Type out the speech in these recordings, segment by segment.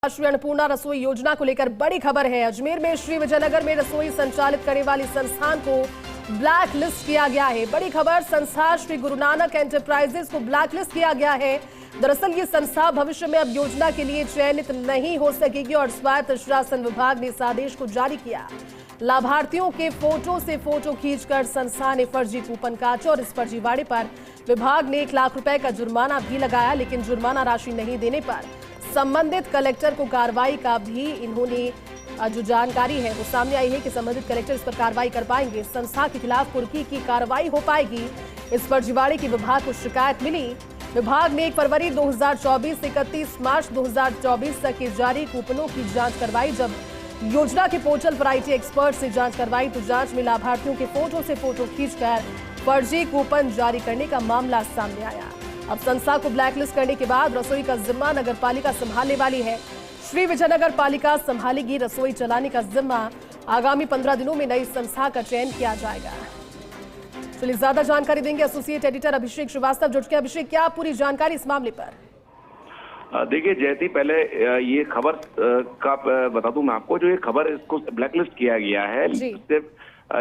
श्री अन्नपूर्णा रसोई योजना को लेकर बड़ी खबर है। अजमेर में श्री विजयनगर में रसोई संचालित करने वाली संस्थान को ब्लैक लिस्ट किया गया है। बड़ी खबर, संस्था श्री गुरु नानक एंटरप्राइजेस को ब्लैक लिस्ट किया गया है। दरअसल ये संस्था भविष्य में अब योजना के लिए चयनित नहीं हो सकेगी और स्वायत्त शासन विभाग ने इस आदेश को जारी किया। लाभार्थियों के फोटो से फोटो खींचकर संस्था ने फर्जी कूपन काटे और इस फर्जीवाड़े पर विभाग ने 1 लाख रुपए का जुर्माना भी लगाया, लेकिन जुर्माना राशि नहीं देने पर संबंधित कलेक्टर को कार्रवाई का भी इन्होंने जो जानकारी है वो सामने आई है कि संबंधित कलेक्टर इस पर कार्रवाई कर पाएंगे। संस्था के खिलाफ कुर्की की कार्रवाई हो पाएगी। इस फर्जीवाड़े की विभाग को शिकायत मिली। विभाग ने 1 फरवरी 2024 से 31 मार्च 2024 तक के जारी कूपनों की जांच करवाई। जब योजना के पोर्टल पर IT एक्सपर्ट से जांच करवाई तो जांच में लाभार्थियों के फोटो से फोटो खींचकर फर्जी कूपन जारी करने का मामला सामने आया। अब संस्था को ब्लैकलिस्ट करने के बाद रसोई का जिम्मा नगर पालिका संभालने वाली है। श्री विजयनगर पालिका संभालेगी रसोई चलाने का जिम्मा। आगामी 15 दिनों में नई संस्था का चयन किया जाएगा। चलिए ज्यादा जानकारी देंगे एसोसिएट एडिटर अभिषेक श्रीवास्तव जुड़ के। अभिषेक, क्या पूरी जानकारी इस मामले पर? देखिए जयती, पहले ये खबर का बता दूं मैं आपको। जो ये खबर, इसको ब्लैकलिस्ट किया गया है, सिर्फ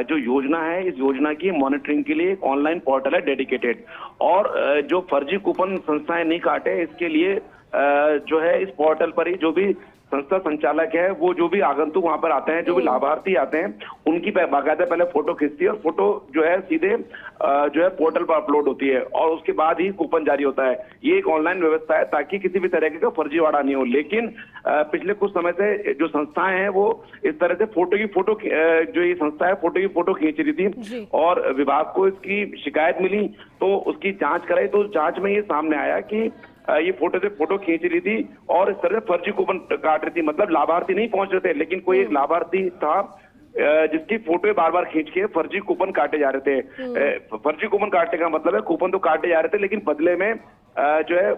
जो योजना है, इस योजना की मॉनिटरिंग के लिए एक ऑनलाइन पोर्टल है डेडिकेटेड, और जो फर्जी कूपन संस्थाएं नहीं काटे इसके लिए जो है इस पोर्टल पर ही जो भी संस्था संचालक है, वो जो भी आगंतुक वहां पर आते हैं, जो भी लाभार्थी आते हैं, उनकी बाकायदा पहले फोटो खींचती है और फोटो जो है सीधे जो है पोर्टल पर अपलोड होती है और उसके बाद ही कूपन जारी होता है। ये एक ऑनलाइन व्यवस्था है ताकि किसी भी तरह का फर्जीवाड़ा नहीं हो। लेकिन पिछले कुछ समय से जो संस्थाएं हैं वो इस तरह से जो ये संस्था है फोटो की फोटो खींच रही थी और विभाग को इसकी शिकायत मिली तो उसकी जांच कराई। तो जांच में ये सामने आया कि ये फोटो से फोटो खींच रही थी और इस तरह से फर्जी कूपन काट रही थी। मतलब लाभार्थी नहीं पहुंच रहे थे, लेकिन कोई एक लाभार्थी था जिसकी फोटो बार बार खींच के फर्जी कूपन काटे जा रहे थे। फर्जी कूपन काटने का मतलब है कूपन तो काटे जा रहे थे, लेकिन बदले में जो है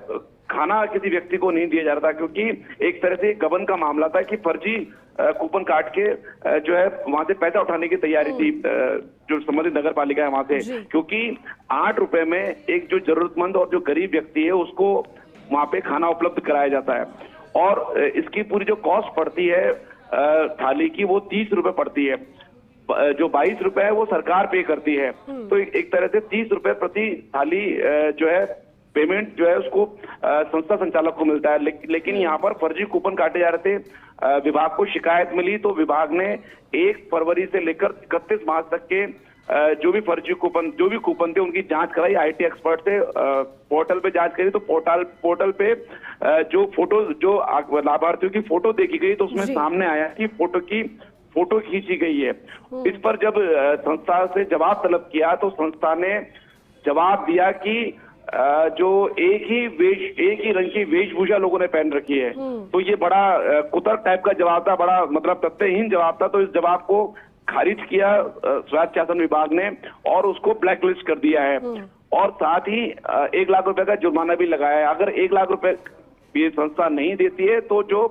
खाना किसी व्यक्ति को नहीं दिया जा रहा था, क्योंकि एक तरह से गबन का मामला था कि फर्जी कूपन काट के जो है वहां से पैसा उठाने की तैयारी थी जो संबंधित नगर पालिका है वहां से। क्योंकि 8 रुपए में एक जो जरूरतमंद और जो गरीब व्यक्ति है उसको वहां पे खाना उपलब्ध कराया जाता है और इसकी पूरी जो कॉस्ट पड़ती है थाली की वो 30 रुपए पड़ती है। जो 22 रुपए है वो सरकार पे करती है। तो एक तरह से 30 रुपए प्रति थाली जो है पेमेंट जो है उसको संस्था संचालक को मिलता है। लेकिन यहाँ पर फर्जी कूपन काटे जा रहे थे। विभाग को शिकायत मिली तो विभाग ने 1 फरवरी से लेकर 31 मार्च तक के जो भी फर्जी कूपन थे उनकी जांच कराई IT एक्सपर्ट से। पोर्टल पे जांच करी तो पोर्टल पे जो फोटो जो लाभार्थियों की फोटो देखी गई तो उसमें सामने आया कि फोटो खींची गई है। इस पर जब संस्था से जवाब तलब किया तो संस्था ने जवाब दिया कि जो एक ही रंग की वेशभूषा लोगों ने पहन रखी है। तो ये बड़ा कुतर्क टाइप का जवाब था, बड़ा मतलब तथ्यहीन जवाब था। तो इस जवाब को खारिज किया स्वायत्त शासन विभाग ने और उसको ब्लैकलिस्ट कर दिया है और साथ ही 1 लाख रुपए का जुर्माना भी लगाया है। अगर 1 लाख रुपए ये संस्था नहीं देती है तो जो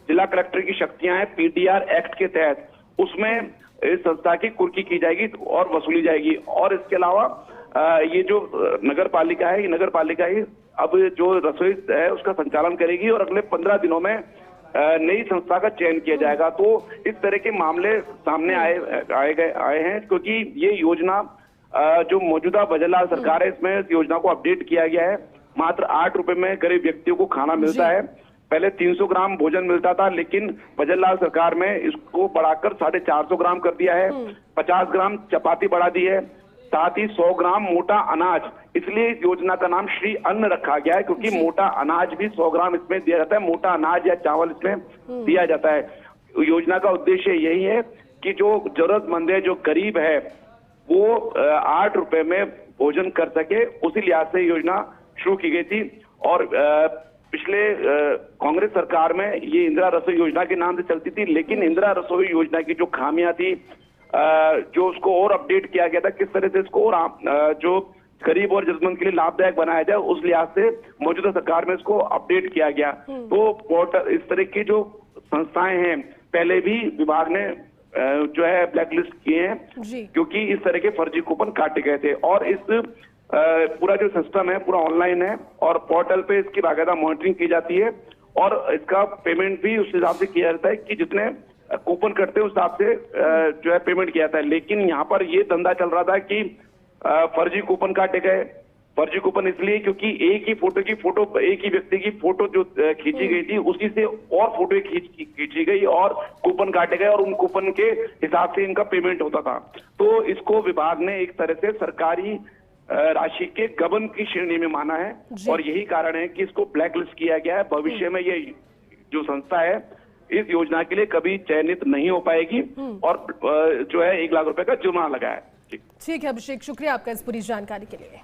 जिला कलेक्टर की शक्तियां हैं PTR एक्ट के तहत उसमें इस संस्था की कुर्की की जाएगी और वसूली जाएगी। और इसके अलावा ये जो नगर पालिका है, ये नगर पालिका ही अब जो रसोई है उसका संचालन करेगी और अगले 15 दिनों में नई संस्था का चयन किया जाएगा। तो इस तरह के मामले सामने आए हैं क्योंकि ये योजना जो मौजूदा बजरलाल सरकार है इसमें इस योजना को अपडेट किया गया है। मात्र 8 रुपए में गरीब व्यक्तियों को खाना मिलता है। पहले 300 ग्राम भोजन मिलता था, लेकिन बजरलाल सरकार में इसको बढ़ाकर 450 ग्राम कर दिया है। 50 ग्राम चपाती बढ़ा दी है, साथ ही 100 ग्राम मोटा अनाज। इसलिए इस योजना का नाम श्री अन्न रखा गया है क्योंकि मोटा अनाज भी 100 ग्राम इसमें दिया जाता है। मोटा अनाज या चावल इसमें दिया जाता है। योजना का उद्देश्य यही है कि जो जरूरतमंद है, जो गरीब है, वो 8 रुपए में भोजन कर सके। उसी लिहाज से योजना शुरू की गई थी और पिछले कांग्रेस सरकार में ये इंदिरा रसोई योजना के नाम से चलती थी। लेकिन इंदिरा रसोई योजना की जो खामियां थी, जो उसको और अपडेट किया गया था, किस तरह से इसको और जो गरीब और जरूरतमंद के लिए लाभदायक बनाया जाए, उस लिहाज से मौजूदा सरकार में इसको अपडेट किया गया। तो पोर्टल इस तरह की जो संस्थाएं हैं पहले भी विभाग ने जो है ब्लैकलिस्ट किए हैं क्योंकि इस तरह के फर्जी कूपन काटे गए थे। और इस पूरा जो सिस्टम है पूरा ऑनलाइन है और पोर्टल पे इसकी बाकायदा मॉनिटरिंग की जाती है और इसका पेमेंट भी उस हिसाब से किया जाता है कि जितने कूपन कटते हैं उस हिसाब से जो है पेमेंट किया जाता है। लेकिन यहाँ पर ये धंधा चल रहा था कि फर्जी कूपन काटे गए। फर्जी कूपन इसलिए क्योंकि एक ही एक ही व्यक्ति की फोटो जो खींची गई थी उसी से और फोटो खींची गई और कूपन काटे गए और उन कूपन के हिसाब से इनका पेमेंट होता था। तो इसको विभाग ने एक तरह से सरकारी राशि के गबन की श्रेणी में माना है और यही कारण है कि इसको ब्लैकलिस्ट किया गया है। भविष्य में ये जो संस्था है इस योजना के लिए कभी चयनित नहीं हो पाएगी और जो है 1 लाख रुपए का जुर्माना लगा है। ठीक है अभिषेक, शुक्रिया आपका इस पूरी जानकारी के लिए।